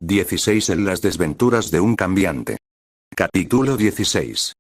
16 en las desventuras de un cambiante. Capítulo 16.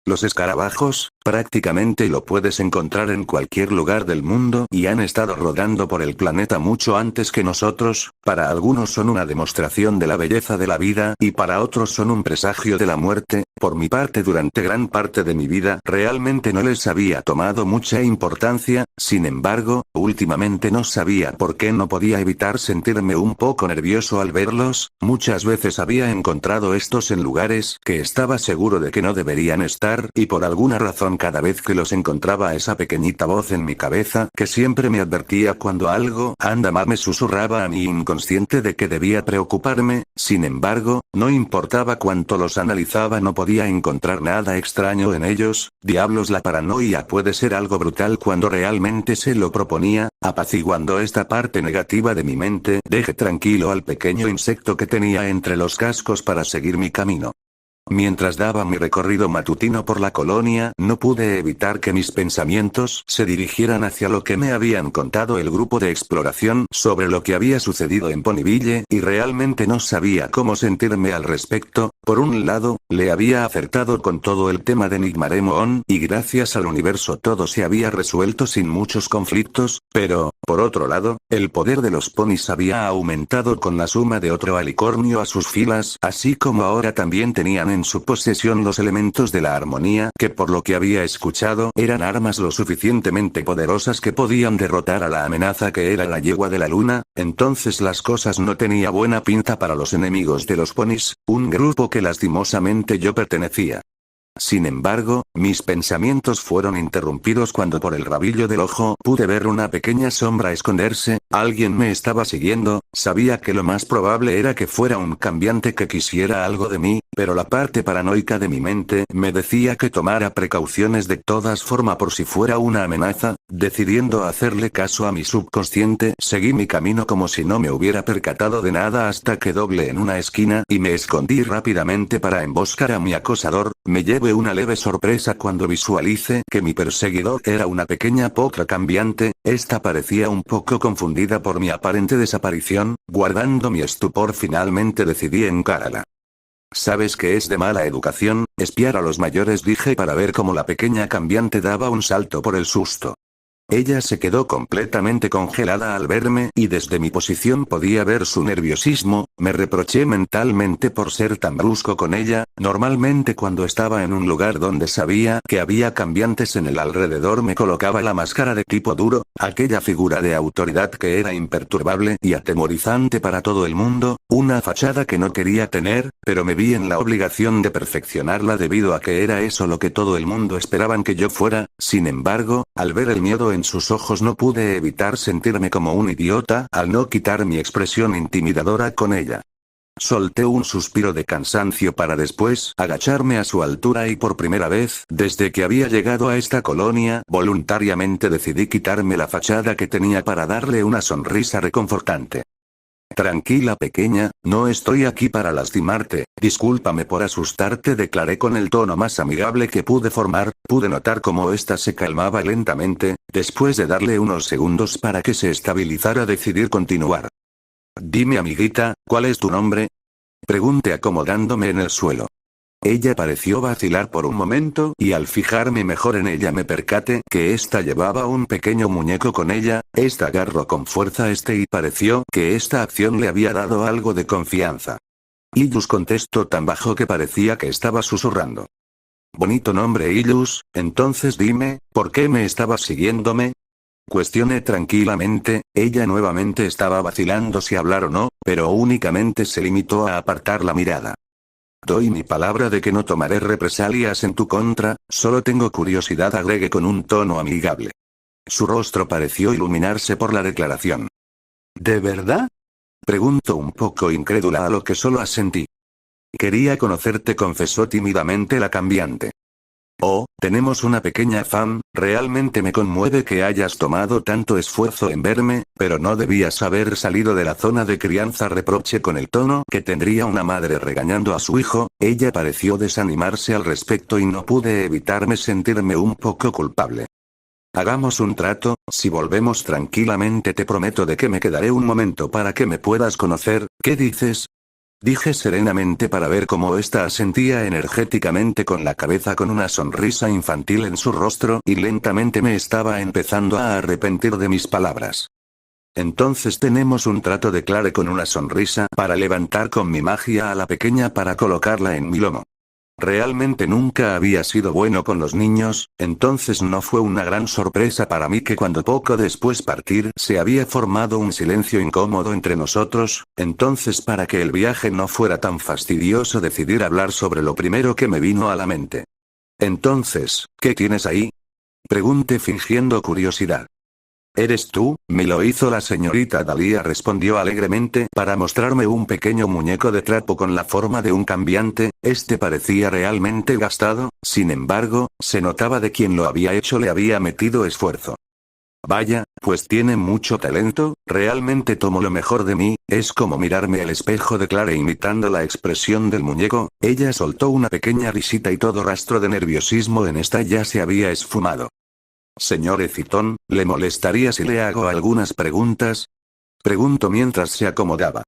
Los escarabajos, prácticamente lo puedes encontrar en cualquier lugar del mundo y han estado rodando por el planeta mucho antes que nosotros. Para algunos son una demostración de la belleza de la vida y para otros son un presagio de la muerte. Por mi parte, durante gran parte de mi vida realmente no les había tomado mucha importancia, sin embargo, últimamente no sabía por qué no podía evitar sentirme un poco nervioso al verlos. Muchas veces había encontrado estos en lugares que estaba seguro de que no deberían estar, y por alguna razón cada vez que los encontraba esa pequeñita voz en mi cabeza que siempre me advertía cuando algo anda mal me susurraba a mi inconsciente de que debía preocuparme. Sin embargo, no importaba cuánto los analizaba, no podía encontrar nada extraño en ellos. Diablos, la paranoia puede ser algo brutal cuando realmente se lo proponía. Apaciguando esta parte negativa de mi mente, dejé tranquilo al pequeño insecto que tenía entre los cascos para seguir mi camino. Mientras daba mi recorrido matutino por la colonia, no pude evitar que mis pensamientos se dirigieran hacia lo que me habían contado el grupo de exploración sobre lo que había sucedido en Ponyville, y realmente no sabía cómo sentirme al respecto. Por un lado, le había acertado con todo el tema de Nigmaremon, y gracias al universo todo se había resuelto sin muchos conflictos, pero, por otro lado, el poder de los ponis había aumentado con la suma de otro alicornio a sus filas, así como ahora también tenían en su posesión los elementos de la armonía, que por lo que había escuchado eran armas lo suficientemente poderosas que podían derrotar a la amenaza que era la yegua de la luna. Entonces las cosas no tenía buena pinta para los enemigos de los ponis, un grupo que lastimosamente yo pertenecía. Sin embargo, mis pensamientos fueron interrumpidos cuando por el rabillo del ojo pude ver una pequeña sombra esconderse. Alguien me estaba siguiendo. Sabía que lo más probable era que fuera un cambiante que quisiera algo de mí, pero la parte paranoica de mi mente me decía que tomara precauciones de todas formas por si fuera una amenaza. Decidiendo hacerle caso a mi subconsciente, seguí mi camino como si no me hubiera percatado de nada hasta que doblé en una esquina y me escondí rápidamente para emboscar a mi acosador. Me llevé una leve sorpresa cuando visualicé que mi perseguidor era una pequeña potra cambiante. Esta parecía un poco confundida por mi aparente desaparición. Guardando mi estupor, finalmente decidí encararla. ¿Sabes que es de mala educación espiar a los mayores?, dije para ver cómo la pequeña cambiante daba un salto por el susto. Ella se quedó completamente congelada al verme y desde mi posición podía ver su nerviosismo. Me reproché mentalmente por ser tan brusco con ella. Normalmente cuando estaba en un lugar donde sabía que había cambiantes en el alrededor me colocaba la máscara de tipo duro, aquella figura de autoridad que era imperturbable y atemorizante para todo el mundo, una fachada que no quería tener, pero me vi en la obligación de perfeccionarla debido a que era eso lo que todo el mundo esperaban que yo fuera. Sin embargo, al ver el miedo en sus ojos no pude evitar sentirme como un idiota al no quitar mi expresión intimidadora con ella. Solté un suspiro de cansancio para después agacharme a su altura y por primera vez desde que había llegado a esta colonia voluntariamente decidí quitarme la fachada que tenía para darle una sonrisa reconfortante. Tranquila pequeña, no estoy aquí para lastimarte, discúlpame por asustarte, declaré con el tono más amigable que pude formar. Pude notar cómo ésta se calmaba lentamente. Después de darle unos segundos para que se estabilizara decidí continuar. Dime amiguita, ¿cuál es tu nombre?, pregunté acomodándome en el suelo. Ella pareció vacilar por un momento y al fijarme mejor en ella me percaté que ésta llevaba un pequeño muñeco con ella. Esta agarró con fuerza y pareció que esta acción le había dado algo de confianza. Illus, contestó tan bajo que parecía que estaba susurrando. Bonito nombre, Illus. Entonces dime, ¿por qué me estabas siguiéndome?, cuestioné tranquilamente. Ella nuevamente estaba vacilando si hablar o no, pero únicamente se limitó a apartar la mirada. Doy mi palabra de que no tomaré represalias en tu contra, solo tengo curiosidad, agregué con un tono amigable. Su rostro pareció iluminarse por la declaración. ¿De verdad?, preguntó un poco incrédula, a lo que solo asentí. Quería conocerte, confesó tímidamente la cambiante. Oh, tenemos una pequeña fan. Realmente me conmueve que hayas tomado tanto esfuerzo en verme, pero no debías haber salido de la zona de crianza, reproché con el tono que tendría una madre regañando a su hijo. Ella pareció desanimarse al respecto y no pude evitarme sentirme un poco culpable. Hagamos un trato, si volvemos tranquilamente te prometo de que me quedaré un momento para que me puedas conocer. ¿Qué dices? Dije serenamente para ver cómo ésta asentía energéticamente con la cabeza con una sonrisa infantil en su rostro y lentamente me estaba empezando a arrepentir de mis palabras. Entonces tenemos un trato, declaré con una sonrisa para levantar con mi magia a la pequeña para colocarla en mi lomo. Realmente nunca había sido bueno con los niños, entonces no fue una gran sorpresa para mí que cuando poco después partir se había formado un silencio incómodo entre nosotros, entonces para que el viaje no fuera tan fastidioso decidí hablar sobre lo primero que me vino a la mente. Entonces, ¿qué tienes ahí? Pregunté fingiendo curiosidad. ¿Eres tú? Me lo hizo la señorita Dahlia, respondió alegremente para mostrarme un pequeño muñeco de trapo con la forma de un cambiante. Este parecía realmente gastado, sin embargo, se notaba de quien lo había hecho le había metido esfuerzo. Vaya, pues tiene mucho talento, realmente tomo lo mejor de mí, es como mirarme al espejo, declaré imitando la expresión del muñeco. Ella soltó una pequeña risita y todo rastro de nerviosismo en esta ya se había esfumado. Señor Ecitón, ¿le molestaría si le hago algunas preguntas? Preguntó mientras se acomodaba.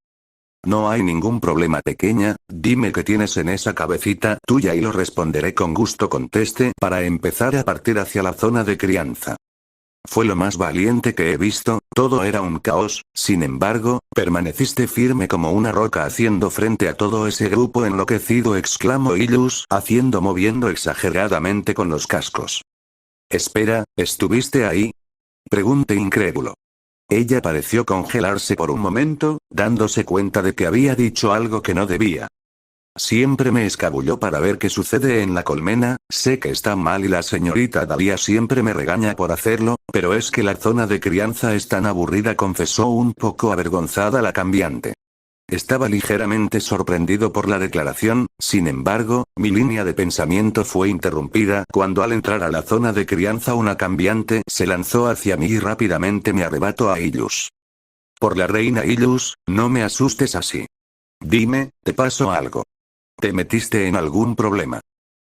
No hay ningún problema, pequeña, dime qué tienes en esa cabecita tuya y lo responderé con gusto, contesté para empezar a partir hacia la zona de crianza. Fue lo más valiente que he visto, todo era un caos, sin embargo, permaneciste firme como una roca haciendo frente a todo ese grupo enloquecido, exclamó Illus, moviendo exageradamente con los cascos. Espera, ¿estuviste ahí? Pregunté incrédulo. Ella pareció congelarse por un momento, dándose cuenta de que había dicho algo que no debía. Siempre me escabulló para ver qué sucede en la colmena, sé que está mal y la señorita Dahlia siempre me regaña por hacerlo, pero es que la zona de crianza es tan aburrida, confesó un poco avergonzada la cambiante. Estaba ligeramente sorprendido por la declaración, sin embargo, mi línea de pensamiento fue interrumpida cuando al entrar a la zona de crianza una cambiante se lanzó hacia mí y rápidamente me arrebató a Illus. Por la reina Illus, no me asustes así. Dime, ¿te pasó algo? ¿Te metiste en algún problema?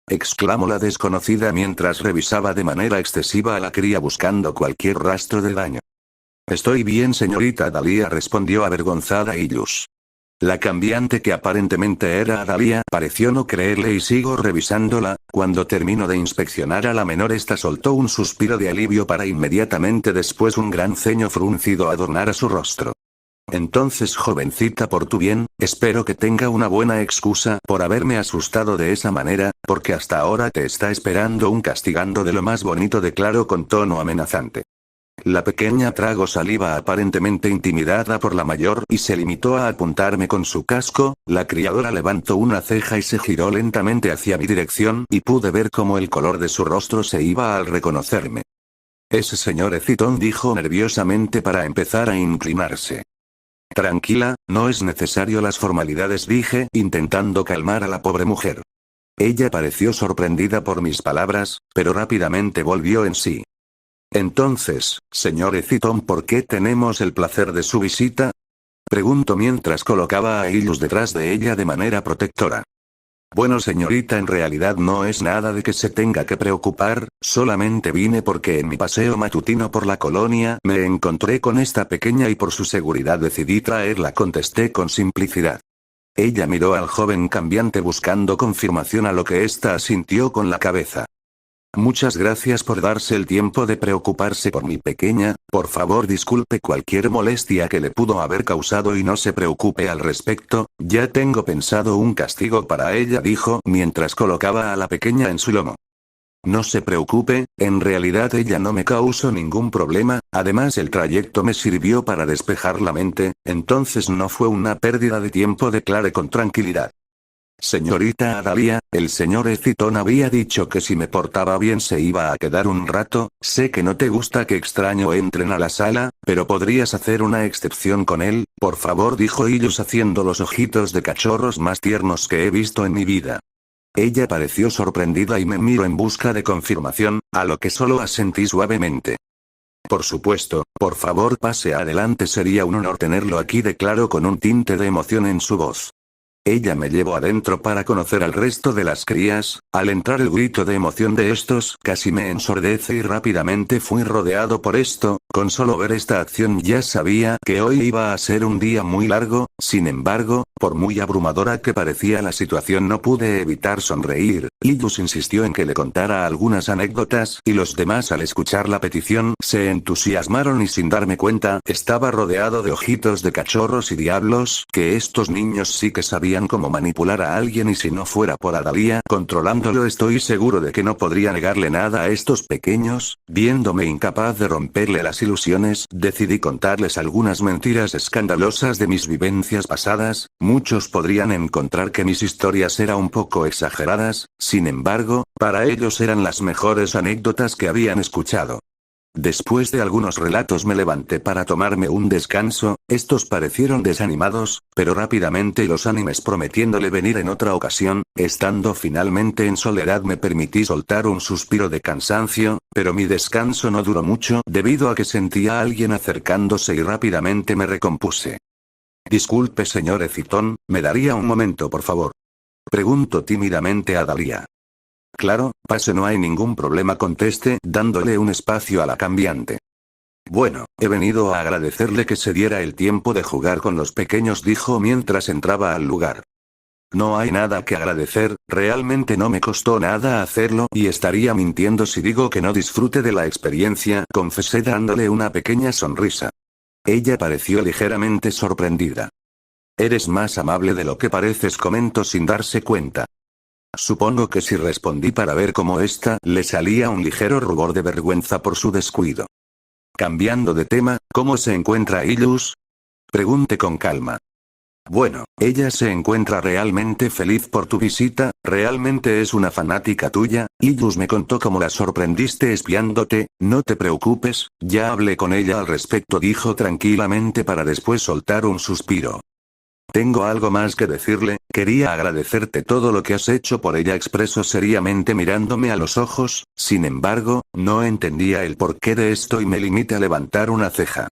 Exclamó la desconocida mientras revisaba de manera excesiva a la cría buscando cualquier rastro de daño. Estoy bien, señorita Dahlia, respondió avergonzada Illus. La cambiante, que aparentemente era Dahlia, pareció no creerle y sigo revisándola. Cuando terminó de inspeccionar a la menor, esta soltó un suspiro de alivio para inmediatamente después un gran ceño fruncido adornar a su rostro. Entonces, jovencita, por tu bien, espero que tenga una buena excusa por haberme asustado de esa manera, porque hasta ahora te está esperando un castigando de lo más bonito, declaró con tono amenazante. La pequeña tragó saliva aparentemente intimidada por la mayor y se limitó a apuntarme con su casco. La criadora levantó una ceja y se giró lentamente hacia mi dirección y pude ver cómo el color de su rostro se iba al reconocerme. Ese señor Ecitón, dijo nerviosamente para empezar a inclinarse. Tranquila, no es necesario las formalidades, dije, intentando calmar a la pobre mujer. Ella pareció sorprendida por mis palabras, pero rápidamente volvió en sí. Entonces, señor Ecitón, ¿por qué tenemos el placer de su visita? Preguntó mientras colocaba a Illus detrás de ella de manera protectora. Bueno, señorita, en realidad no es nada de que se tenga que preocupar, solamente vine porque en mi paseo matutino por la colonia me encontré con esta pequeña y por su seguridad decidí traerla, contesté con simplicidad. Ella miró al joven cambiante buscando confirmación, a lo que ésta asintió con la cabeza. Muchas gracias por darse el tiempo de preocuparse por mi pequeña, por favor disculpe cualquier molestia que le pudo haber causado y no se preocupe al respecto, ya tengo pensado un castigo para ella, dijo mientras colocaba a la pequeña en su lomo. No se preocupe, en realidad ella no me causó ningún problema, además el trayecto me sirvió para despejar la mente, entonces no fue una pérdida de tiempo, declaré con tranquilidad. Señorita Dahlia, el señor Ecitón había dicho que si me portaba bien se iba a quedar un rato. Sé que no te gusta que extraño entren a la sala, pero podrías hacer una excepción con él, por favor, dijo Illus haciendo los ojitos de cachorros más tiernos que he visto en mi vida. Ella pareció sorprendida y me miró en busca de confirmación, a lo que solo asentí suavemente. Por supuesto, por favor pase adelante, sería un honor tenerlo aquí, declaró con un tinte de emoción en su voz. Ella me llevó adentro para conocer al resto de las crías. Al entrar el grito de emoción de estos casi me ensordece y rápidamente fui rodeado por esto. Con solo ver esta acción ya sabía que hoy iba a ser un día muy largo. Sin embargo, por muy abrumadora que parecía la situación no pude evitar sonreír. Illus insistió en que le contara algunas anécdotas y los demás al escuchar la petición se entusiasmaron y sin darme cuenta estaba rodeado de ojitos de cachorros y diablos, que estos niños sí que sabían cómo manipular a alguien y si no fuera por Adalia controlándolo estoy seguro de que no podría negarle nada a estos pequeños. Viéndome incapaz de romperle las ilusiones, decidí contarles algunas mentiras escandalosas de mis vivencias pasadas. Muchos podrían encontrar que mis historias eran un poco exageradas, sin embargo, para ellos eran las mejores anécdotas que habían escuchado. Después de algunos relatos me levanté para tomarme un descanso. Estos parecieron desanimados, pero rápidamente los animes prometiéndole venir en otra ocasión. Estando finalmente en soledad me permití soltar un suspiro de cansancio, pero mi descanso no duró mucho debido a que sentía a alguien acercándose y rápidamente me recompuse. Disculpe señor Ecitón, ¿me daría un momento por favor? Pregunto tímidamente a Adalia. Claro, pase, no hay ningún problema, contesté, dándole un espacio a la cambiante. Bueno, he venido a agradecerle que se diera el tiempo de jugar con los pequeños, dijo mientras entraba al lugar. No hay nada que agradecer, realmente no me costó nada hacerlo y estaría mintiendo si digo que no disfrute de la experiencia, confesé dándole una pequeña sonrisa. Ella pareció ligeramente sorprendida. Eres más amable de lo que pareces, comentó sin darse cuenta. Supongo que sí, respondí para ver cómo ésta le salía un ligero rubor de vergüenza por su descuido. Cambiando de tema, ¿cómo se encuentra Illus? Pregunté con calma. Bueno, ella se encuentra realmente feliz por tu visita, realmente es una fanática tuya. Illus me contó cómo la sorprendiste espiándote. No te preocupes, ya hablé con ella al respecto, dijo tranquilamente para después soltar un suspiro. Tengo algo más que decirle, quería agradecerte todo lo que has hecho por ella, expresó seriamente mirándome a los ojos. Sin embargo, no entendía el porqué de esto y me limité a levantar una ceja.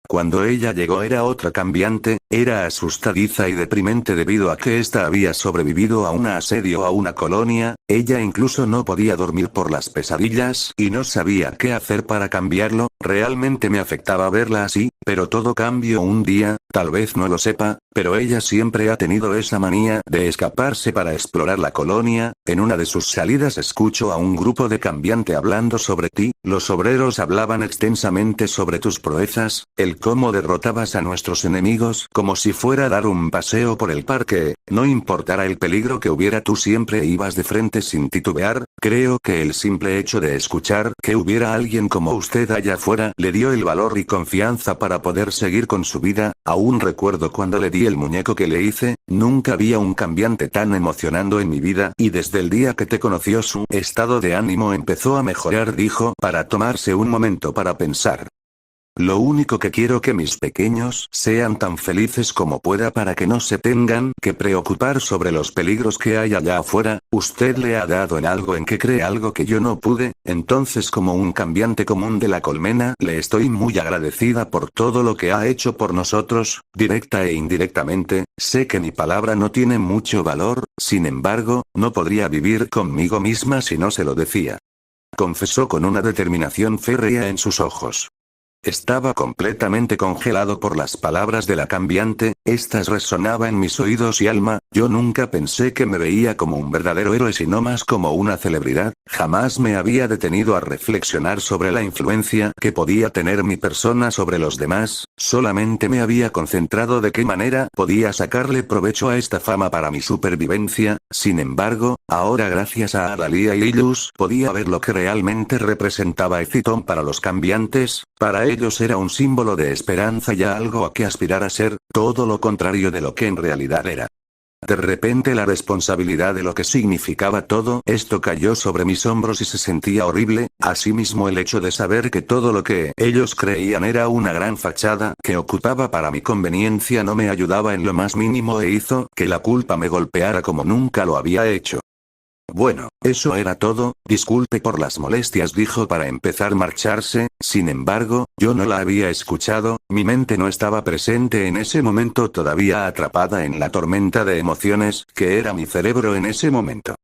Cuando ella llegó era otra cambiante, era asustadiza y deprimente debido a que ésta había sobrevivido a un asedio a una colonia. Ella incluso no podía dormir por las pesadillas y no sabía qué hacer para cambiarlo. Realmente me afectaba verla así, pero todo cambió un día, tal vez no lo sepa, pero ella siempre ha tenido esa manía de escaparse para explorar la colonia. En una de sus salidas escucho a un grupo de cambiante hablando sobre ti, los obreros hablaban extensamente sobre tus proezas, el cómo derrotabas a nuestros enemigos, como si fuera a dar un paseo por el parque, no importara el peligro que hubiera tú siempre ibas de frente sin titubear. Creo que el simple hecho de escuchar que hubiera alguien como usted allá afuera le dio el valor y confianza para poder seguir con su vida. Aún recuerdo cuando le di el muñeco que le hice, nunca había un cambiante tan emocionando en mi vida y desde el día que te conoció su estado de ánimo empezó a mejorar, dijo para tomarse un momento para pensar. Lo único que quiero que mis pequeños sean tan felices como pueda para que no se tengan que preocupar sobre los peligros que hay allá afuera. Usted le ha dado en algo en que cree, algo que yo no pude, entonces como un cambiante común de la colmena le estoy muy agradecida por todo lo que ha hecho por nosotros, directa e indirectamente. Sé que mi palabra no tiene mucho valor, sin embargo, no podría vivir conmigo misma si no se lo decía. Confesó con una determinación férrea en sus ojos. Estaba completamente congelado por las palabras de la cambiante, estas resonaban en mis oídos y alma. Yo nunca pensé que me veía como un verdadero héroe sino más como una celebridad. Jamás me había detenido a reflexionar sobre la influencia que podía tener mi persona sobre los demás, solamente me había concentrado de qué manera podía sacarle provecho a esta fama para mi supervivencia. Sin embargo, ahora gracias a Adalia y Illus podía ver lo que realmente representaba Ecitón para los cambiantes. Para ellos era un símbolo de esperanza y algo a que aspirar a ser, todo lo contrario de lo que en realidad era. De repente la responsabilidad de lo que significaba todo esto cayó sobre mis hombros y se sentía horrible, asimismo el hecho de saber que todo lo que ellos creían era una gran fachada que ocupaba para mi conveniencia no me ayudaba en lo más mínimo e hizo que la culpa me golpeara como nunca lo había hecho. Bueno, eso era todo, disculpe por las molestias, dijo para empezar a marcharse. Sin embargo, yo no la había escuchado, mi mente no estaba presente en ese momento, todavía atrapada en la tormenta de emociones, que era mi cerebro en ese momento.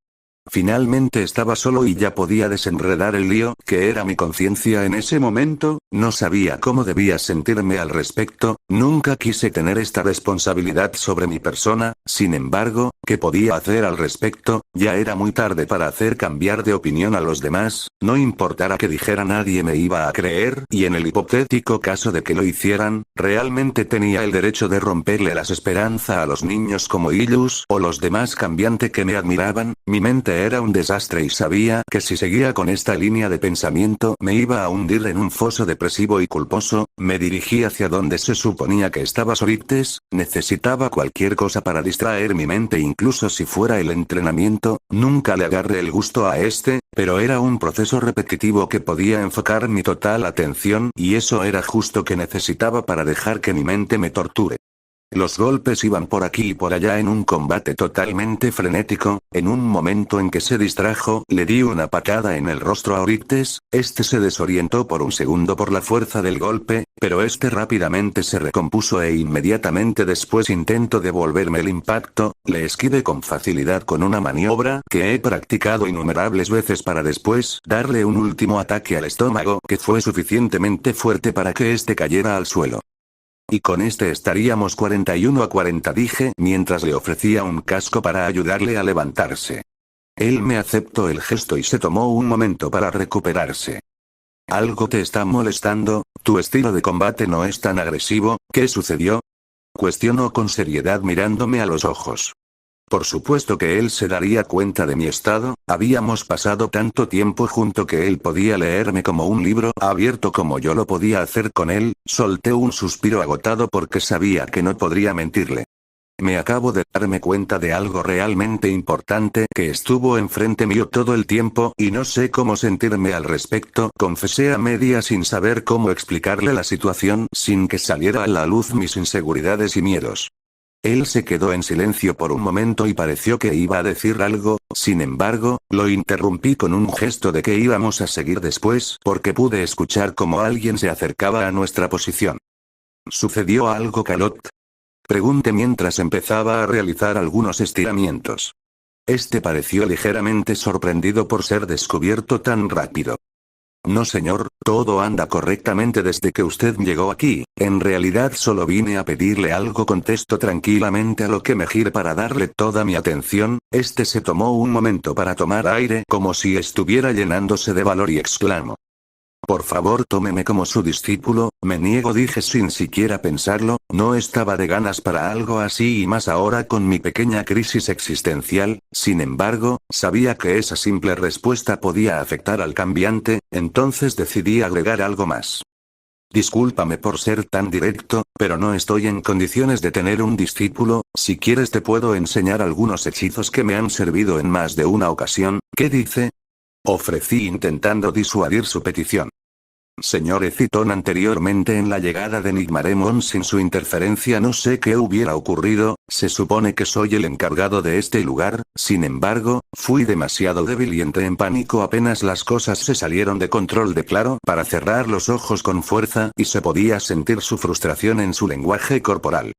Finalmente estaba solo y ya podía desenredar el lío, que era mi conciencia en ese momento. No sabía cómo debía sentirme al respecto, nunca quise tener esta responsabilidad sobre mi persona. Sin embargo, ¿qué podía hacer al respecto? Ya era muy tarde para hacer cambiar de opinión a los demás, no importara que dijera, nadie me iba a creer, y en el hipotético caso de que lo hicieran, realmente tenía el derecho de romperle las esperanzas a los niños como Illus o los demás cambiante que me admiraban. Mi mente era un desastre y sabía que si seguía con esta línea de pensamiento me iba a hundir en un foso depresivo y culposo. Me dirigí hacia donde se suponía que estaba Sorites, necesitaba cualquier cosa para distraer mi mente, incluso si fuera el entrenamiento. Nunca le agarré el gusto a este, pero era un proceso repetitivo que podía enfocar mi total atención, y eso era justo que necesitaba para dejar que mi mente me torture. Los golpes iban por aquí y por allá en un combate totalmente frenético. En un momento en que se distrajo, le di una patada en el rostro a Oryctes. Este se desorientó por un segundo por la fuerza del golpe, pero este rápidamente se recompuso e inmediatamente después intentó devolverme el impacto. Le esquivé con facilidad con una maniobra que he practicado innumerables veces para después darle un último ataque al estómago que fue suficientemente fuerte para que este cayera al suelo. Y con este estaríamos 41-40, dije mientras le ofrecía un casco para ayudarle a levantarse. Él me aceptó el gesto y se tomó un momento para recuperarse. ¿Algo te está molestando? ¿Tu estilo de combate no es tan agresivo? ¿Qué sucedió? Cuestionó con seriedad mirándome a los ojos. Por supuesto que él se daría cuenta de mi estado, habíamos pasado tanto tiempo junto que él podía leerme como un libro abierto como yo lo podía hacer con él. Solté un suspiro agotado porque sabía que no podría mentirle. Me acabo de darme cuenta de algo realmente importante, que estuvo enfrente mío todo el tiempo y no sé cómo sentirme al respecto, confesé a medias sin saber cómo explicarle la situación sin que saliera a la luz mis inseguridades y miedos. Él se quedó en silencio por un momento y pareció que iba a decir algo. Sin embargo, lo interrumpí con un gesto de que íbamos a seguir después porque pude escuchar cómo alguien se acercaba a nuestra posición. ¿Sucedió algo, Calot? Pregunté mientras empezaba a realizar algunos estiramientos. Este pareció ligeramente sorprendido por ser descubierto tan rápido. No, señor, todo anda correctamente desde que usted llegó aquí. En realidad solo vine a pedirle algo, contestó tranquilamente, a lo que me giré para darle toda mi atención. Este se tomó un momento para tomar aire como si estuviera llenándose de valor y exclamó: por favor, tómeme como su discípulo. Me niego, dije sin siquiera pensarlo. No estaba de ganas para algo así y más ahora con mi pequeña crisis existencial. Sin embargo, sabía que esa simple respuesta podía afectar al cambiante, entonces decidí agregar algo más. Discúlpame por ser tan directo, pero no estoy en condiciones de tener un discípulo. Si quieres te puedo enseñar algunos hechizos que me han servido en más de una ocasión. ¿Qué dice? Ofrecí intentando disuadir su petición. Señor Eciton, anteriormente en la llegada de Nigmaremon sin su interferencia no sé qué hubiera ocurrido. Se supone que soy el encargado de este lugar. Sin embargo, fui demasiado débil y entré en pánico apenas las cosas se salieron de control, declaró para cerrar los ojos con fuerza, y se podía sentir su frustración en su lenguaje corporal.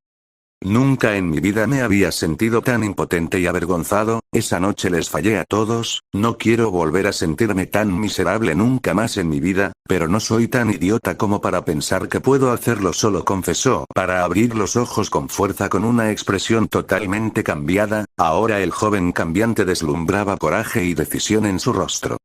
Nunca en mi vida me había sentido tan impotente y avergonzado. Esa noche les fallé a todos. No quiero volver a sentirme tan miserable nunca más en mi vida, pero no soy tan idiota como para pensar que puedo hacerlo solo, confesó para abrir los ojos con fuerza con una expresión totalmente cambiada. Ahora el joven cambiante deslumbraba coraje y decisión en su rostro.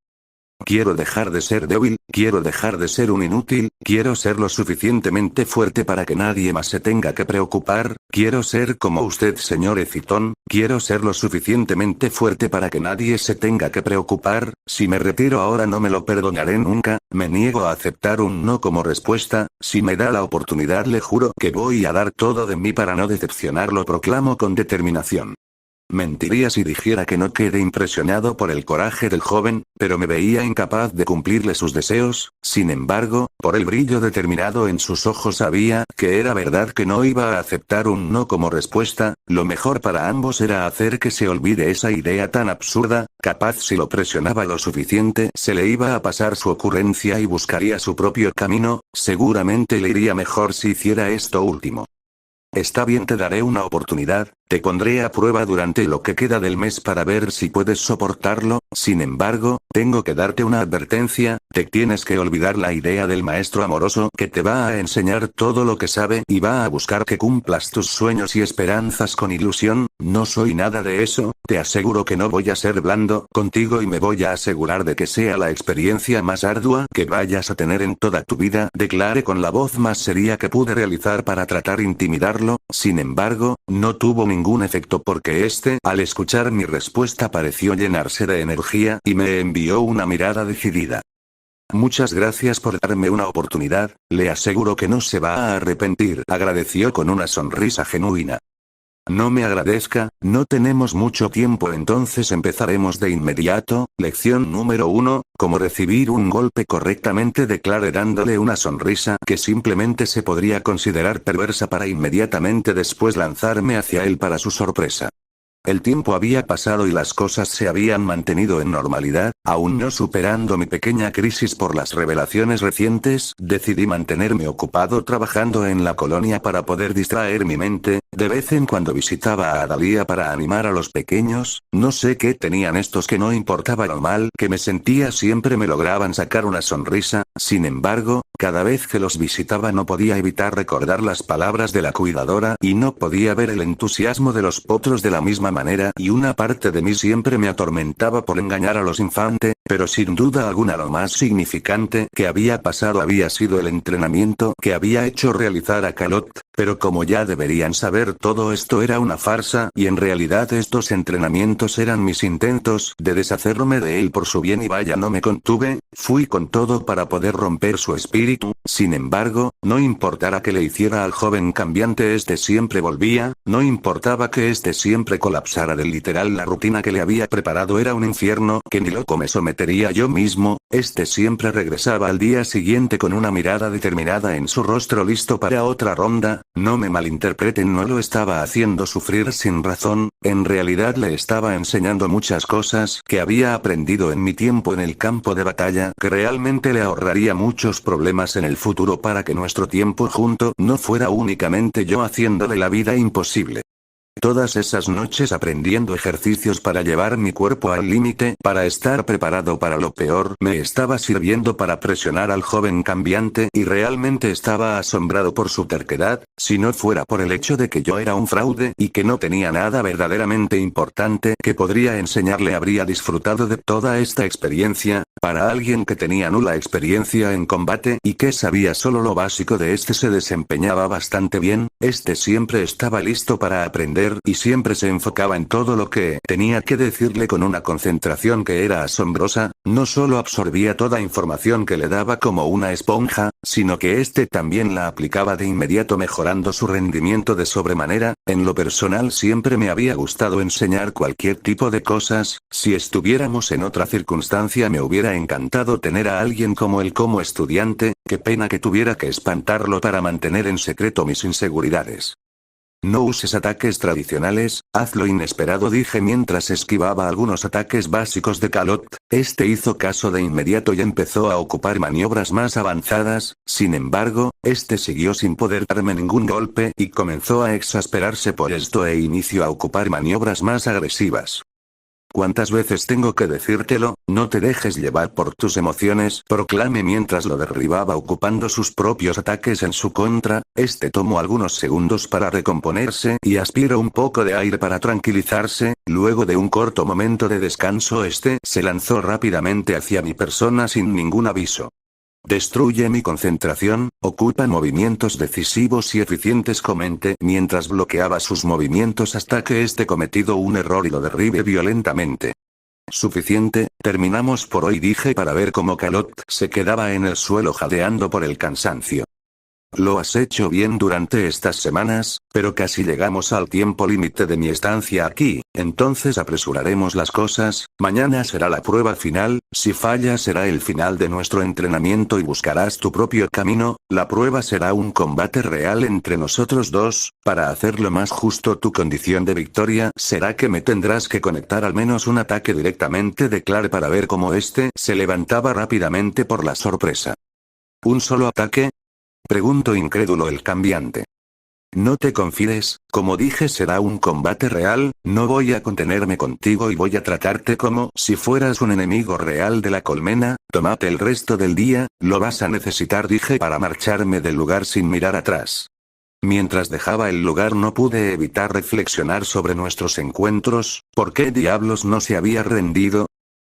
Quiero dejar de ser débil, quiero dejar de ser un inútil, quiero ser lo suficientemente fuerte para que nadie más se tenga que preocupar, quiero ser como usted, señor Eciton, quiero ser lo suficientemente fuerte para que nadie se tenga que preocupar. Si me retiro ahora no me lo perdonaré nunca. Me niego a aceptar un no como respuesta. Si me da la oportunidad le juro que voy a dar todo de mí para no decepcionarlo, proclamo con determinación. Mentiría si dijera que no quedé impresionado por el coraje del joven, pero me veía incapaz de cumplirle sus deseos. Sin embargo, por el brillo determinado en sus ojos sabía que era verdad que no iba a aceptar un no como respuesta. Lo mejor para ambos era hacer que se olvide esa idea tan absurda. Capaz si lo presionaba lo suficiente se le iba a pasar su ocurrencia y buscaría su propio camino. Seguramente le iría mejor si hiciera esto último. Está bien, te daré una oportunidad, te pondré a prueba durante lo que queda del mes para ver si puedes soportarlo. Sin embargo, tengo que darte una advertencia, te tienes que olvidar la idea del maestro amoroso que te va a enseñar todo lo que sabe y va a buscar que cumplas tus sueños y esperanzas con ilusión. No soy nada de eso, te aseguro que no voy a ser blando contigo y me voy a asegurar de que sea la experiencia más ardua que vayas a tener en toda tu vida, declaré con la voz más seria que pude realizar para tratar de intimidarlo. Sin embargo, no tuvo ningún efecto porque al escuchar mi respuesta pareció llenarse de energía y me envió una mirada decidida. Muchas gracias por darme una oportunidad, le aseguro que no se va a arrepentir, agradeció con una sonrisa genuina. No me agradezca, no tenemos mucho tiempo, entonces empezaremos de inmediato. Lección número 1, cómo recibir un golpe correctamente, declaré dándole una sonrisa que simplemente se podría considerar perversa para inmediatamente después lanzarme hacia él para su sorpresa. El tiempo había pasado y las cosas se habían mantenido en normalidad, aún no superando mi pequeña crisis por las revelaciones recientes. Decidí mantenerme ocupado trabajando en la colonia para poder distraer mi mente. De vez en cuando visitaba a Adalia para animar a los pequeños. No sé qué tenían estos que no importaba lo mal que me sentía, siempre me lograban sacar una sonrisa. Sin embargo, cada vez que los visitaba no podía evitar recordar las palabras de la cuidadora y no podía ver el entusiasmo de los potros de la misma manera, y una parte de mí siempre me atormentaba por engañar a los infantes, pero sin duda alguna lo más significante que había pasado había sido el entrenamiento que había hecho realizar a Calot. Pero como ya deberían saber, todo esto era una farsa, y en realidad estos entrenamientos eran mis intentos de deshacerme de él por su bien, y vaya, no me contuve, fui con todo para poder romper su espíritu. Sin embargo, no importara que le hiciera al joven cambiante, siempre volvía, no importaba que siempre colapsara del literal, la rutina que le había preparado era un infierno que ni loco me sometería yo mismo. Siempre regresaba al día siguiente con una mirada determinada en su rostro, listo para otra ronda. No me malinterpreten, no lo estaba haciendo sufrir sin razón, en realidad le estaba enseñando muchas cosas que había aprendido en mi tiempo en el campo de batalla, que realmente le ahorraría muchos problemas en el futuro para que nuestro tiempo junto no fuera únicamente yo haciéndole la vida imposible. Todas esas noches aprendiendo ejercicios para llevar mi cuerpo al límite, para estar preparado para lo peor, me estaba sirviendo para presionar al joven cambiante, y realmente estaba asombrado por su terquedad. Si no fuera por el hecho de que yo era un fraude y que no tenía nada verdaderamente importante que podría enseñarle, habría disfrutado de toda esta experiencia. Para alguien que tenía nula experiencia en combate y que sabía solo lo básico de se desempeñaba bastante bien. Siempre estaba listo para aprender y siempre se enfocaba en todo lo que tenía que decirle con una concentración que era asombrosa. No solo absorbía toda información que le daba como una esponja, sino que también la aplicaba de inmediato, mejorando su rendimiento de sobremanera. En lo personal siempre me había gustado enseñar cualquier tipo de cosas. Si estuviéramos en otra circunstancia me hubiera encantado tener a alguien como él como estudiante. Qué pena que tuviera que espantarlo para mantener en secreto mis inseguridades. No uses ataques tradicionales, haz lo inesperado, dije mientras esquivaba algunos ataques básicos de Calot. Hizo caso de inmediato y empezó a ocupar maniobras más avanzadas. Sin embargo, siguió sin poder darme ningún golpe y comenzó a exasperarse por esto e inició a ocupar maniobras más agresivas. ¿Cuántas veces tengo que decírtelo? No te dejes llevar por tus emociones, proclamé mientras lo derribaba ocupando sus propios ataques en su contra. Tomó algunos segundos para recomponerse y aspiró un poco de aire para tranquilizarse. Luego de un corto momento de descanso, se lanzó rápidamente hacia mi persona sin ningún aviso. Destruye mi concentración, ocupa movimientos decisivos y eficientes, comenté mientras bloqueaba sus movimientos hasta que cometido un error y lo derribe violentamente. Suficiente, terminamos por hoy, dije para ver cómo Calot se quedaba en el suelo jadeando por el cansancio. Lo has hecho bien durante estas semanas, pero casi llegamos al tiempo límite de mi estancia aquí, entonces apresuraremos las cosas. Mañana será la prueba final, si fallas será el final de nuestro entrenamiento y buscarás tu propio camino. La prueba será un combate real entre nosotros dos. Para hacerlo más justo, tu condición de victoria será que me tendrás que conectar al menos un ataque directamente de Clare para ver cómo este se levantaba rápidamente por la sorpresa. ¿Un solo ataque? Preguntó incrédulo el cambiante. No te confides, como dije será un combate real, no voy a contenerme contigo y voy a tratarte como si fueras un enemigo real de la colmena. Tómate el resto del día, lo vas a necesitar, dije para marcharme del lugar sin mirar atrás. Mientras dejaba el lugar no pude evitar reflexionar sobre nuestros encuentros. ¿Por qué diablos no se había rendido?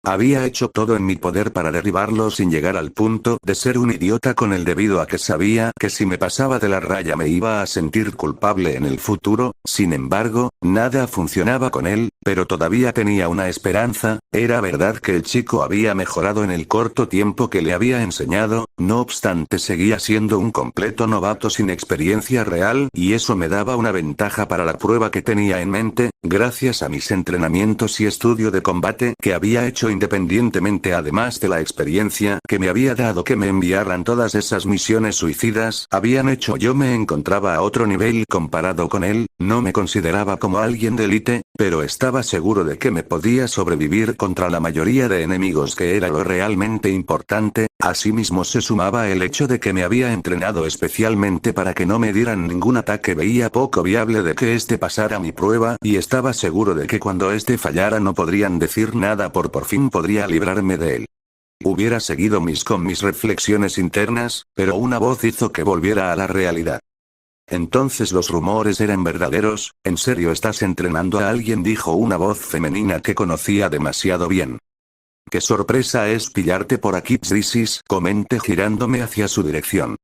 Había hecho todo en mi poder para derribarlo sin llegar al punto de ser un idiota con él debido a que sabía que si me pasaba de la raya me iba a sentir culpable en el futuro. Sin embargo, nada funcionaba con él, pero todavía tenía una esperanza. Era verdad que el chico había mejorado en el corto tiempo que le había enseñado, no obstante seguía siendo un completo novato sin experiencia real y eso me daba una ventaja para la prueba que tenía en mente, gracias a mis entrenamientos y estudio de combate que había hecho independientemente, además de la experiencia que me había dado que me enviaran todas esas misiones suicidas, habían hecho yo me encontraba a otro nivel comparado con él. No me consideraba como alguien de élite, pero estaba seguro de que me podía sobrevivir contra la mayoría de enemigos, que era lo realmente importante. Asimismo se sumaba el hecho de que me había entrenado especialmente para que no me dieran ningún ataque. Veía poco viable de que este pasara mi prueba y estaba seguro de que cuando este fallara no podrían decir nada por fin podría librarme de él. Hubiera seguido con mis reflexiones internas, pero una voz hizo que volviera a la realidad. Entonces los rumores eran verdaderos. ¿En serio estás entrenando a alguien?, dijo una voz femenina que conocía demasiado bien. Qué sorpresa es pillarte por aquí, Crisis, comenté girándome hacia su dirección.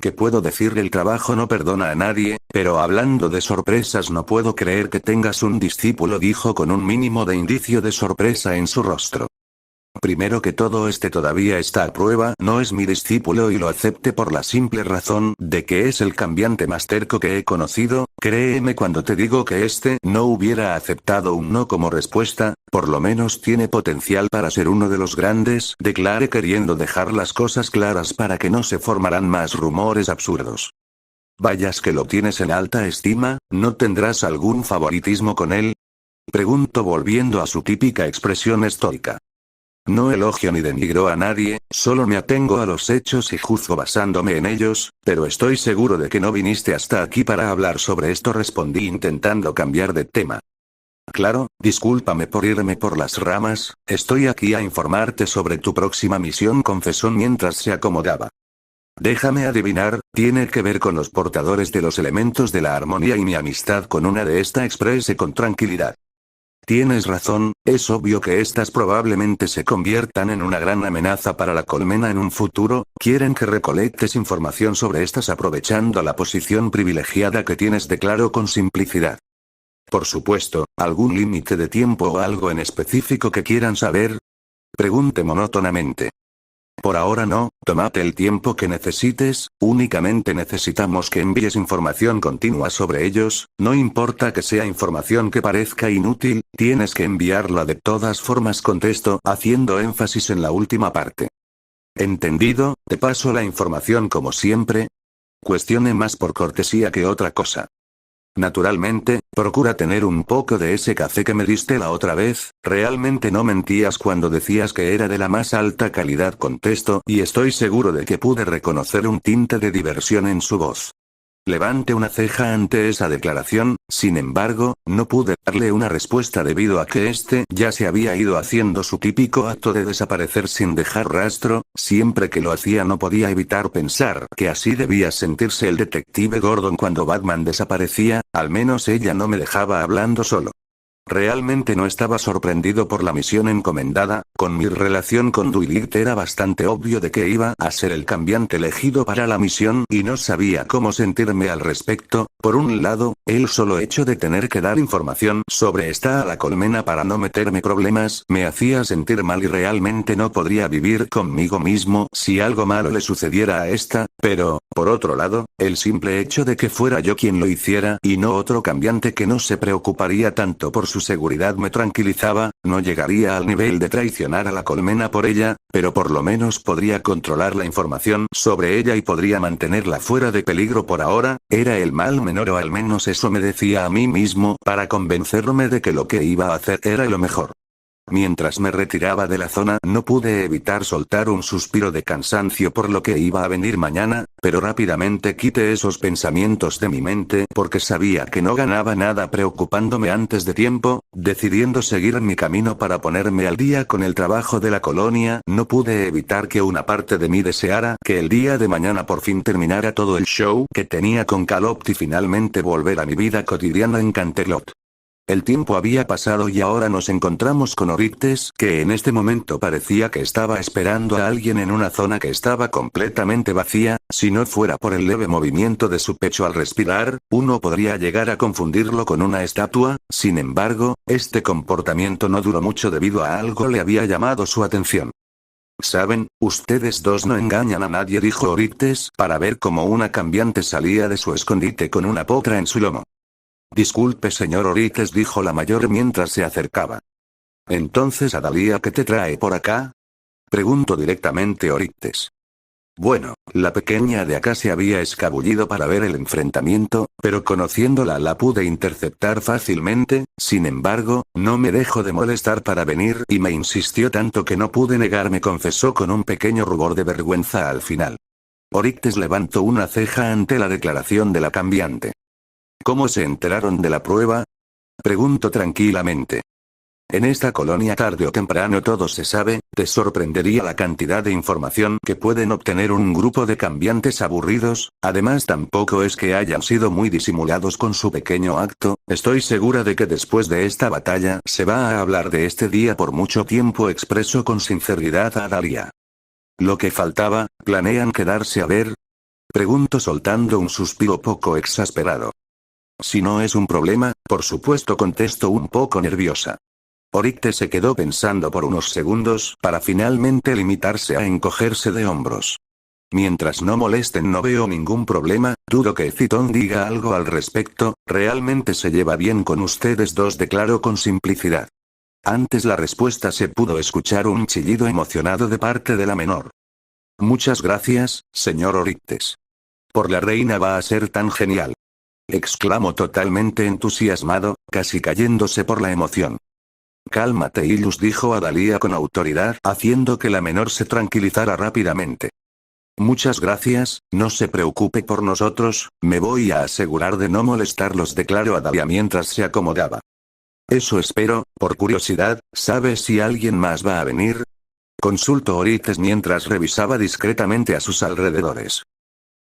¿Qué puedo decir? El trabajo no perdona a nadie, pero hablando de sorpresas no puedo creer que tengas un discípulo, dijo con un mínimo de indicio de sorpresa en su rostro. Primero que todo, este todavía está a prueba, no es mi discípulo y lo acepté por la simple razón de que es el cambiante más terco que he conocido. Créeme cuando te digo que este no hubiera aceptado un no como respuesta, por lo menos tiene potencial para ser uno de los grandes, declaré queriendo dejar las cosas claras para que no se formaran más rumores absurdos. Vayas que lo tienes en alta estima, ¿no tendrás algún favoritismo con él? Preguntó volviendo a su típica expresión estoica. No elogio ni denigro a nadie, solo me atengo a los hechos y juzgo basándome en ellos, pero estoy seguro de que no viniste hasta aquí para hablar sobre esto, respondí intentando cambiar de tema. Claro, discúlpame por irme por las ramas, estoy aquí a informarte sobre tu próxima misión, confesó mientras se acomodaba. Déjame adivinar, tiene que ver con los portadores de los elementos de la armonía y mi amistad con una de estas, expresé con tranquilidad. Tienes razón, es obvio que estas probablemente se conviertan en una gran amenaza para la colmena en un futuro. Quieren que recolectes información sobre estas aprovechando la posición privilegiada que tienes, declaró con simplicidad. Por supuesto, ¿algún límite de tiempo o algo en específico que quieran saber? Pregunté monótonamente. Por ahora no, tómate el tiempo que necesites, únicamente necesitamos que envíes información continua sobre ellos, no importa que sea información que parezca inútil, tienes que enviarla de todas formas, contestó haciendo énfasis en la última parte. Entendido, te paso la información como siempre. Cuestione más por cortesía que otra cosa. Naturalmente, procura tener un poco de ese café que me diste la otra vez, realmente no mentías cuando decías que era de la más alta calidad, contestó, y estoy seguro de que pude reconocer un tinte de diversión en su voz. Levanté una ceja ante esa declaración, sin embargo, no pude darle una respuesta debido a que este ya se había ido haciendo su típico acto de desaparecer sin dejar rastro. Siempre que lo hacía no podía evitar pensar que así debía sentirse el detective Gordon cuando Batman desaparecía, al menos ella no me dejaba hablando solo. Realmente no estaba sorprendido por la misión encomendada, con mi relación con Dwight era bastante obvio de que iba a ser el cambiante elegido para la misión y no sabía cómo sentirme al respecto. Por un lado, el solo hecho de tener que dar información sobre esta a la colmena para no meterme problemas me hacía sentir mal y realmente no podría vivir conmigo mismo si algo malo le sucediera a esta, pero, por otro lado, el simple hecho de que fuera yo quien lo hiciera y no otro cambiante que no se preocuparía tanto por su seguridad me tranquilizaba. No llegaría al nivel de traicionar a la colmena por ella, pero por lo menos podría controlar la información sobre ella y podría mantenerla fuera de peligro por ahora. Era el mal menor, o al menos eso me decía a mí mismo, para convencerme de que lo que iba a hacer era lo mejor. Mientras me retiraba de la zona no pude evitar soltar un suspiro de cansancio por lo que iba a venir mañana, pero rápidamente quité esos pensamientos de mi mente porque sabía que no ganaba nada preocupándome antes de tiempo, decidiendo seguir mi camino para ponerme al día con el trabajo de la colonia. No pude evitar que una parte de mí deseara que el día de mañana por fin terminara todo el show que tenía con Calopt y finalmente volver a mi vida cotidiana en Canterlot. El tiempo había pasado y ahora nos encontramos con Oryctes, que en este momento parecía que estaba esperando a alguien en una zona que estaba completamente vacía. Si no fuera por el leve movimiento de su pecho al respirar, uno podría llegar a confundirlo con una estatua. Sin embargo, este comportamiento no duró mucho debido a algo le había llamado su atención. Saben, ustedes dos no engañan a nadie, dijo Oryctes, para ver cómo una cambiante salía de su escondite con una potra en su lomo. Disculpe señor Oryctes, dijo la mayor mientras se acercaba. Entonces Adalia, ¿qué te trae por acá? Preguntó directamente Oryctes. Bueno, la pequeña de acá se había escabullido para ver el enfrentamiento, pero conociéndola la pude interceptar fácilmente. Sin embargo, no me dejó de molestar para venir y me insistió tanto que no pude negarme, confesó con un pequeño rubor de vergüenza al final. Oryctes levantó una ceja ante la declaración de la cambiante. ¿Cómo se enteraron de la prueba? Preguntó tranquilamente. En esta colonia tarde o temprano todo se sabe. Te sorprendería la cantidad de información que pueden obtener un grupo de cambiantes aburridos. Además tampoco es que hayan sido muy disimulados con su pequeño acto. Estoy segura de que después de esta batalla se va a hablar de este día por mucho tiempo, expresó con sinceridad a Adalia. Lo que faltaba, ¿planean quedarse a ver? Preguntó soltando un suspiro poco exasperado. Si no es un problema, por supuesto, contestó un poco nerviosa. Oryctes se quedó pensando por unos segundos para finalmente limitarse a encogerse de hombros. Mientras no molesten no veo ningún problema. Dudo que Citon diga algo al respecto. Realmente se lleva bien con ustedes dos, declaró con simplicidad. Antes la respuesta se pudo escuchar un chillido emocionado de parte de la menor. Muchas gracias, señor Oryctes. Por la reina va a ser tan genial. Exclamó totalmente entusiasmado, casi cayéndose por la emoción. Cálmate, Illus, dijo Adalia con autoridad, haciendo que la menor se tranquilizara rápidamente. Muchas gracias, no se preocupe por nosotros, me voy a asegurar de no molestarlos, declaró Adalia mientras se acomodaba. Eso espero. Por curiosidad, ¿sabes si alguien más va a venir? Consultó Oryctes mientras revisaba discretamente a sus alrededores.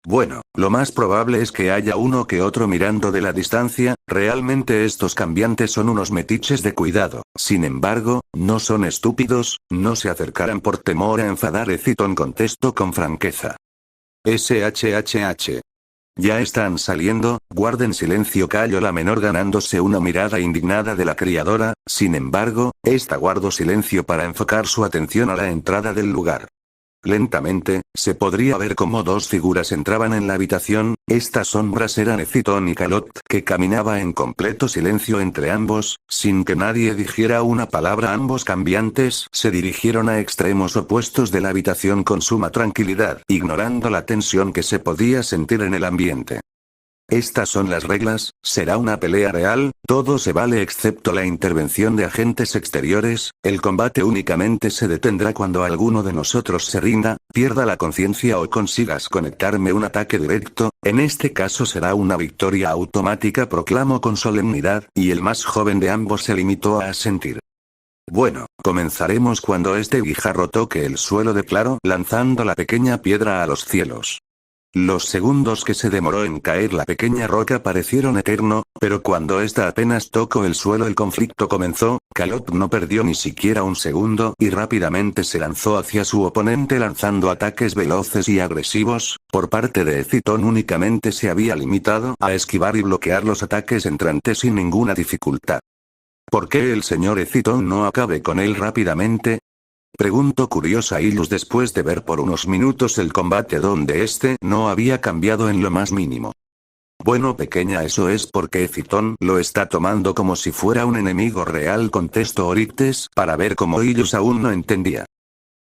Bueno, lo más probable es que haya uno que otro mirando de la distancia. Realmente estos cambiantes son unos metiches de cuidado. Sin embargo, no son estúpidos, no se acercarán por temor a enfadar. Citon contestó con franqueza. SHHH. Ya están saliendo, guarden silencio, calló la menor ganándose una mirada indignada de la criadora. Sin embargo, esta guardó silencio para enfocar su atención a la entrada del lugar. Lentamente, se podría ver cómo dos figuras entraban en la habitación. Estas sombras eran Citon y Calot, que caminaba en completo silencio entre ambos, sin que nadie dijera una palabra. Ambos cambiantes se dirigieron a extremos opuestos de la habitación con suma tranquilidad, ignorando la tensión que se podía sentir en el ambiente. Estas son las reglas, será una pelea real, todo se vale excepto la intervención de agentes exteriores. El combate únicamente se detendrá cuando alguno de nosotros se rinda, pierda la conciencia o consigas conectarme un ataque directo. En este caso será una victoria automática, proclamó con solemnidad, y el más joven de ambos se limitó a asentir. Bueno, comenzaremos cuando este guijarro toque el suelo, declaró, lanzando la pequeña piedra a los cielos. Los segundos que se demoró en caer la pequeña roca parecieron eterno, pero cuando ésta apenas tocó el suelo el conflicto comenzó. Calop no perdió ni siquiera un segundo y rápidamente se lanzó hacia su oponente lanzando ataques veloces y agresivos. Por parte de Eciton únicamente se había limitado a esquivar y bloquear los ataques entrantes sin ninguna dificultad. ¿Por qué el señor Eciton no acabe con él rápidamente? Preguntó curiosa Ilus después de ver por unos minutos el combate donde este no había cambiado en lo más mínimo. Bueno pequeña, eso es porque Eciton lo está tomando como si fuera un enemigo real, contestó Oryctes para ver cómo Ilus aún no entendía.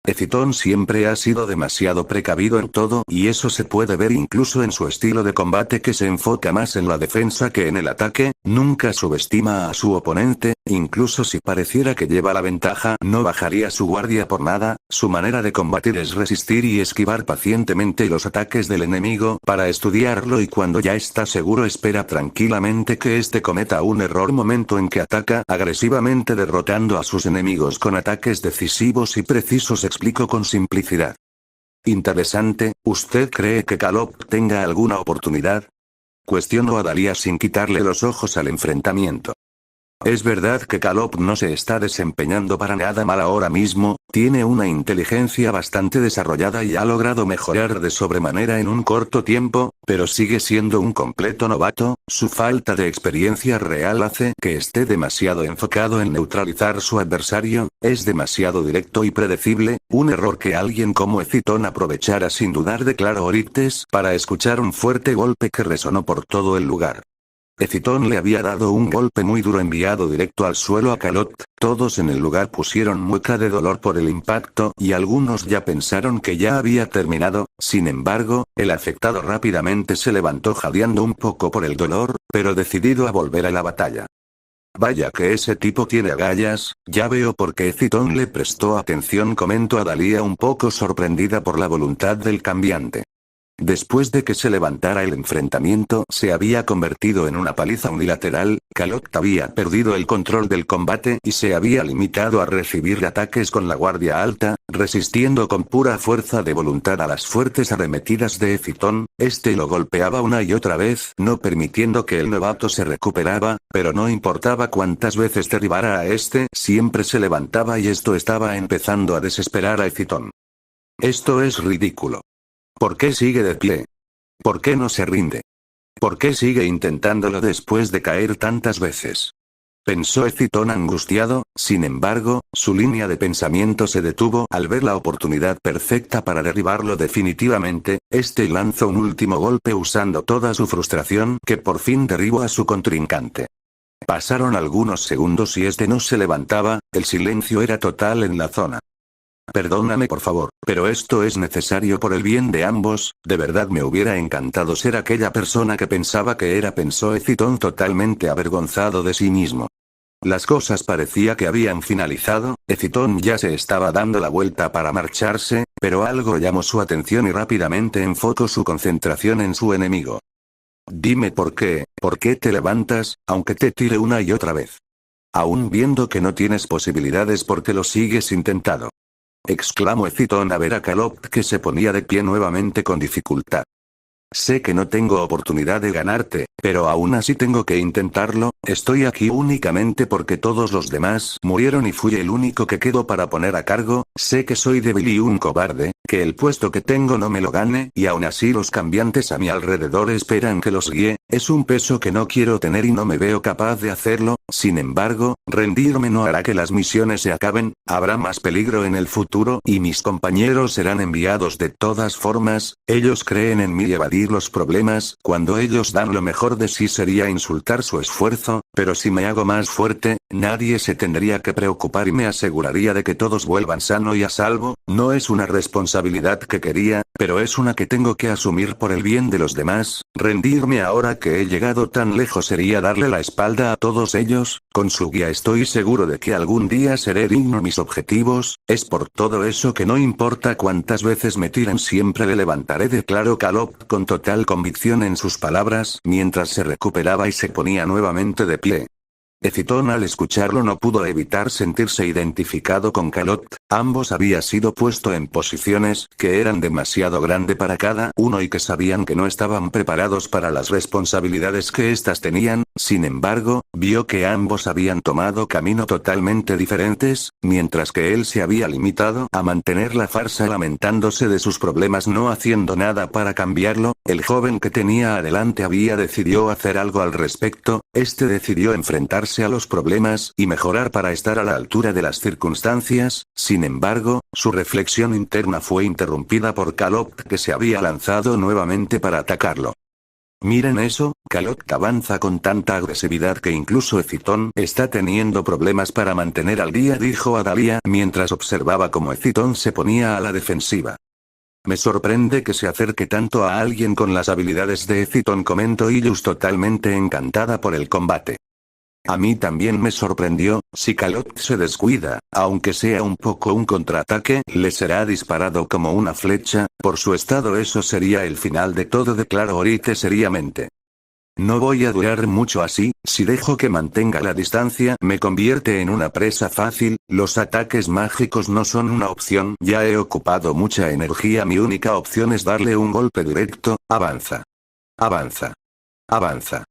Eciton siempre ha sido demasiado precavido en todo y eso se puede ver incluso en su estilo de combate que se enfoca más en la defensa que en el ataque, nunca subestima a su oponente, incluso si pareciera que lleva la ventaja no bajaría su guardia por nada, su manera de combatir es resistir y esquivar pacientemente los ataques del enemigo para estudiarlo y cuando ya está seguro espera tranquilamente que éste cometa un error momento en que ataca agresivamente derrotando a sus enemigos con ataques decisivos y precisos. Explico con simplicidad. Interesante, ¿usted cree que Calop tenga alguna oportunidad? Cuestionó a Dalia sin quitarle los ojos al enfrentamiento. Es verdad que Calop no se está desempeñando para nada mal ahora mismo, tiene una inteligencia bastante desarrollada y ha logrado mejorar de sobremanera en un corto tiempo, pero sigue siendo un completo novato, su falta de experiencia real hace que esté demasiado enfocado en neutralizar su adversario, es demasiado directo y predecible, un error que alguien como Eciton aprovechara sin dudar, declaró Oryctes para escuchar un fuerte golpe que resonó por todo el lugar. Eciton le había dado un golpe muy duro enviado directo al suelo a Calop, todos en el lugar pusieron mueca de dolor por el impacto y algunos ya pensaron que ya había terminado, sin embargo, el afectado rápidamente se levantó jadeando un poco por el dolor, pero decidido a volver a la batalla. Vaya que ese tipo tiene agallas, ya veo por qué Eciton le prestó atención, comentó a Dalia un poco sorprendida por la voluntad del cambiante. Después de que se levantara el enfrentamiento se había convertido en una paliza unilateral, Calop había perdido el control del combate y se había limitado a recibir ataques con la guardia alta, resistiendo con pura fuerza de voluntad a las fuertes arremetidas de Eciton, este lo golpeaba una y otra vez, no permitiendo que el novato se recuperaba, pero no importaba cuántas veces derribara a este, siempre se levantaba y esto estaba empezando a desesperar a Eciton. Esto es ridículo. ¿Por qué sigue de pie? ¿Por qué no se rinde? ¿Por qué sigue intentándolo después de caer tantas veces? Pensó Eciton angustiado, sin embargo, su línea de pensamiento se detuvo al ver la oportunidad perfecta para derribarlo definitivamente, este lanzó un último golpe usando toda su frustración que por fin derribó a su contrincante. Pasaron algunos segundos y este no se levantaba, el silencio era total en la zona. Perdóname por favor, pero esto es necesario por el bien de ambos, de verdad me hubiera encantado ser aquella persona que pensaba que era, pensó Eciton totalmente avergonzado de sí mismo. Las cosas parecía que habían finalizado, Eciton ya se estaba dando la vuelta para marcharse, pero algo llamó su atención y rápidamente enfocó su concentración en su enemigo. Dime por qué te levantas, aunque te tire una y otra vez. Aún viendo que no tienes posibilidades, ¿por qué lo sigues intentando? Exclamó Eciton a ver a Calop que se ponía de pie nuevamente con dificultad. Sé que no tengo oportunidad de ganarte, pero aún así tengo que intentarlo, estoy aquí únicamente porque todos los demás murieron y fui el único que quedó para poner a cargo, sé que soy débil y un cobarde, que el puesto que tengo no me lo gane y aún así los cambiantes a mi alrededor esperan que los guíe, es un peso que no quiero tener y no me veo capaz de hacerlo, sin embargo, rendirme no hará que las misiones se acaben, habrá más peligro en el futuro y mis compañeros serán enviados de todas formas, ellos creen en mí y evadir los problemas, cuando ellos dan lo mejor de sí sería insultar su esfuerzo, pero si me hago más fuerte, nadie se tendría que preocupar y me aseguraría de que todos vuelvan sano y a salvo, no es una responsabilidad que quería, pero es una que tengo que asumir por el bien de los demás, rendirme ahora que he llegado tan lejos sería darle la espalda a todos ellos, con su guía estoy seguro de que algún día seré digno de mis objetivos, es por todo eso que no importa cuántas veces me tiren siempre le levantaré, declaró Calop con total convicción en sus palabras, mientras se recuperaba y se ponía nuevamente de pie. Eciton al escucharlo no pudo evitar sentirse identificado con Calop, Ambos había sido puesto en posiciones que eran demasiado grande para cada uno y que sabían que no estaban preparados para las responsabilidades que éstas tenían. Sin embargo, vio que ambos habían tomado camino totalmente diferentes, mientras que él se había limitado a mantener la farsa lamentándose de sus problemas no haciendo nada para cambiarlo. El joven que tenía adelante decidió hacer algo al respecto. Este decidió enfrentarse a los problemas y mejorar para estar a la altura de las circunstancias. Sin embargo, su reflexión interna fue interrumpida por Calop, que se había lanzado nuevamente para atacarlo. Miren eso, Calop avanza con tanta agresividad que incluso Escitón está teniendo problemas para mantener al día, dijo Adalia mientras observaba cómo Escitón se ponía a la defensiva. Me sorprende que se acerque tanto a alguien con las habilidades de Escitón, comentó Illus totalmente encantada por el combate. A mí también me sorprendió. Si Calop se descuida, aunque sea un poco un contraataque, le será disparado como una flecha. Por su estado eso sería el final de todo, declaró Orite seriamente. No voy a durar mucho así. Si dejo que mantenga la distancia me convierte en una presa fácil. Los ataques mágicos no son una opción. Ya he ocupado mucha energía. Mi única opción es darle un golpe directo. Avanza. Avanza. Avanza.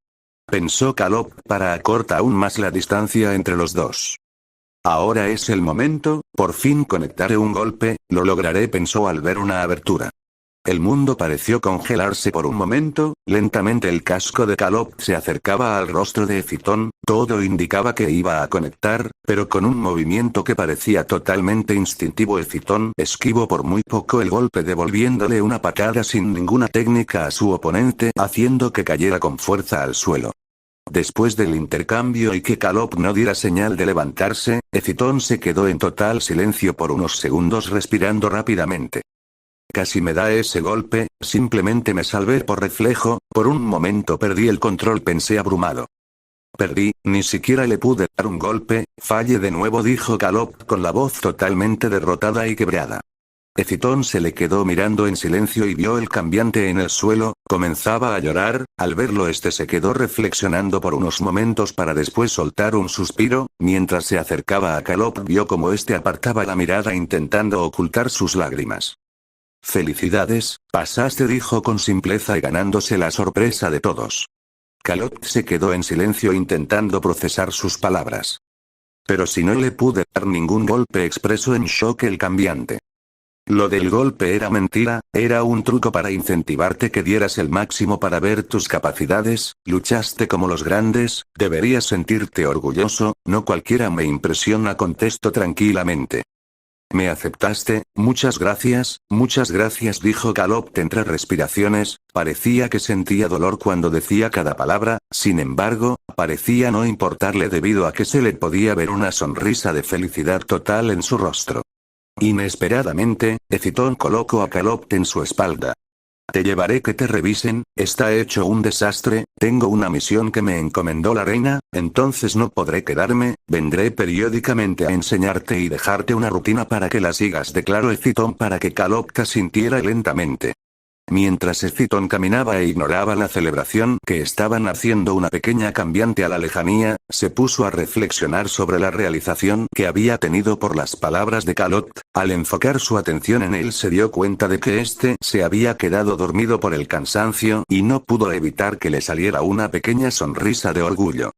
Pensó Calop para acortar aún más la distancia entre los dos. Ahora es el momento, por fin conectaré un golpe, lo lograré, pensó al ver una abertura. El mundo pareció congelarse por un momento. Lentamente el casco de Calop se acercaba al rostro de Escitón. Todo indicaba que iba a conectar, pero con un movimiento que parecía totalmente instintivo Escitón esquivó por muy poco el golpe, devolviéndole una patada sin ninguna técnica a su oponente, haciendo que cayera con fuerza al suelo. Después del intercambio y que Calop no diera señal de levantarse, Escitón se quedó en total silencio por unos segundos respirando rápidamente. Casi me da ese golpe, simplemente me salvé por reflejo. Por un momento perdí el control, pensé abrumado. Perdí, ni siquiera le pude dar un golpe. Falle de nuevo, dijo Calop con la voz totalmente derrotada y quebrada. Escitón se le quedó mirando en silencio y vio el cambiante en el suelo. Comenzaba a llorar. Al verlo se quedó reflexionando por unos momentos para después soltar un suspiro. Mientras se acercaba a Calop vio como apartaba la mirada intentando ocultar sus lágrimas. Felicidades, pasaste, dijo con simpleza y ganándose la sorpresa de todos. Calop se quedó en silencio intentando procesar sus palabras. Pero si no le pude dar ningún golpe, expresó en shock el cambiante. Lo del golpe era mentira, era un truco para incentivarte que dieras el máximo para ver tus capacidades. Luchaste como los grandes, deberías sentirte orgulloso. No cualquiera me impresiona, contestó tranquilamente. Me aceptaste, muchas gracias, dijo Calop entre respiraciones. Parecía que sentía dolor cuando decía cada palabra. Sin embargo, parecía no importarle debido a que se le podía ver una sonrisa de felicidad total en su rostro. Inesperadamente, Escitón colocó a Calop en su espalda. Te llevaré que te revisen. Está hecho un desastre. Tengo una misión que me encomendó la reina, entonces no podré quedarme. Vendré periódicamente a enseñarte y dejarte una rutina para que la sigas, declaró Escitón para que Calop asintiera lentamente. Mientras Escitón caminaba e ignoraba la celebración que estaban haciendo una pequeña cambiante a la lejanía, se puso a reflexionar sobre la realización que había tenido por las palabras de Calop. Al enfocar su atención en él se dio cuenta de que se había quedado dormido por el cansancio y no pudo evitar que le saliera una pequeña sonrisa de orgullo.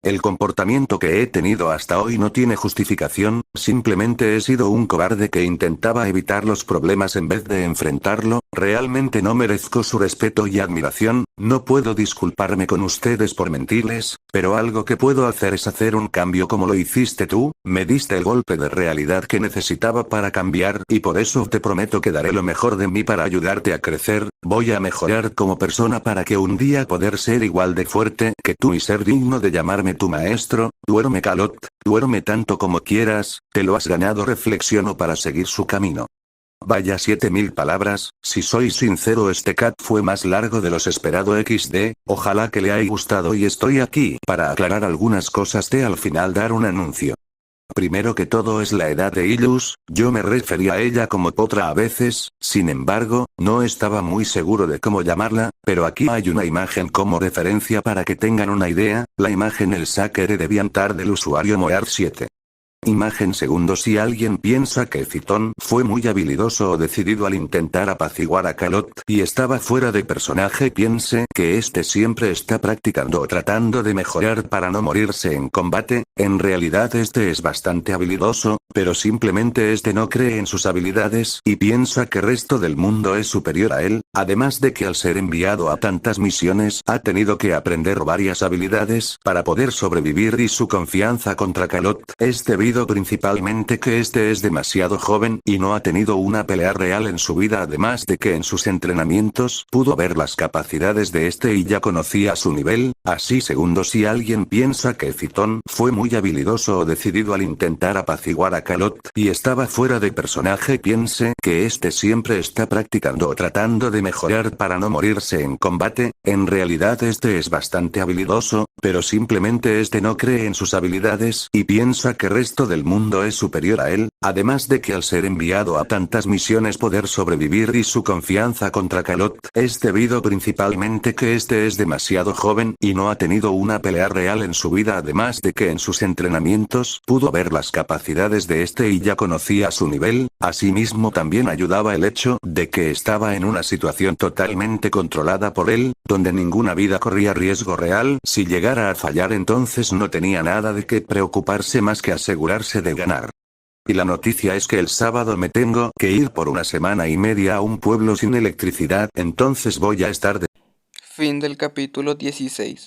El comportamiento que he tenido hasta hoy no tiene justificación, simplemente he sido un cobarde que intentaba evitar los problemas en vez de enfrentarlo. Realmente no merezco su respeto y admiración. No puedo disculparme con ustedes por mentirles, pero algo que puedo hacer es hacer un cambio como lo hiciste tú. Me diste el golpe de realidad que necesitaba para cambiar y por eso te prometo que daré lo mejor de mí para ayudarte a crecer. Voy a mejorar como persona para que un día poder ser igual de fuerte que tú y ser digno de llamarme tu maestro. Duerme, Calop, duerme tanto como quieras, te lo has ganado, reflexionó para seguir su camino. Vaya 7000 palabras, si soy sincero cat fue más largo de los esperado XD, ojalá que le haya gustado y estoy aquí para aclarar algunas cosas de al final dar un anuncio. Primero que todo es la edad de Illus, yo me refería a ella como Potra a veces, sin embargo, no estaba muy seguro de cómo llamarla, pero aquí hay una imagen como referencia para que tengan una idea. La imagen el Sacre de Deviantar del usuario Moar 7. Imagen segundo. Si alguien piensa que Cython fue muy habilidoso o decidido al intentar apaciguar a Kalot y estaba fuera de personaje, piense que este siempre está practicando o tratando de mejorar para no morirse en combate. En realidad este es bastante habilidoso, pero simplemente este no cree en sus habilidades y piensa que el resto del mundo es superior a él, además de que al ser enviado a tantas misiones ha tenido que aprender varias habilidades para poder sobrevivir, y su confianza contra Kalot es debido principalmente que este es demasiado joven y no ha tenido una pelea real en su vida, además de que en sus entrenamientos pudo ver las capacidades de este y ya conocía su nivel. Así segundo, si alguien piensa que Cython fue muy habilidoso o decidido al intentar apaciguar a Kalot y estaba fuera de personaje, piense que este siempre está practicando o tratando de mejorar para no morirse en combate. En realidad este es bastante habilidoso, pero simplemente este no cree en sus habilidades y piensa que el resto del mundo es superior a él, además de que al ser enviado a tantas misiones poder sobrevivir, y su confianza contra Kalot es debido principalmente que este es demasiado joven y no ha tenido una pelea real en su vida, además de que en sus entrenamientos pudo ver las capacidades de este y ya conocía su nivel. Asimismo también ayudaba el hecho de que estaba en una situación totalmente controlada por él, donde ninguna vida corría riesgo real. Si llegara a fallar, entonces no tenía nada de qué preocuparse más que asegurarse de ganar. Y la noticia es que el sábado me tengo que ir por una semana y media a un pueblo sin electricidad, entonces voy a estar de... Fin del capítulo 16.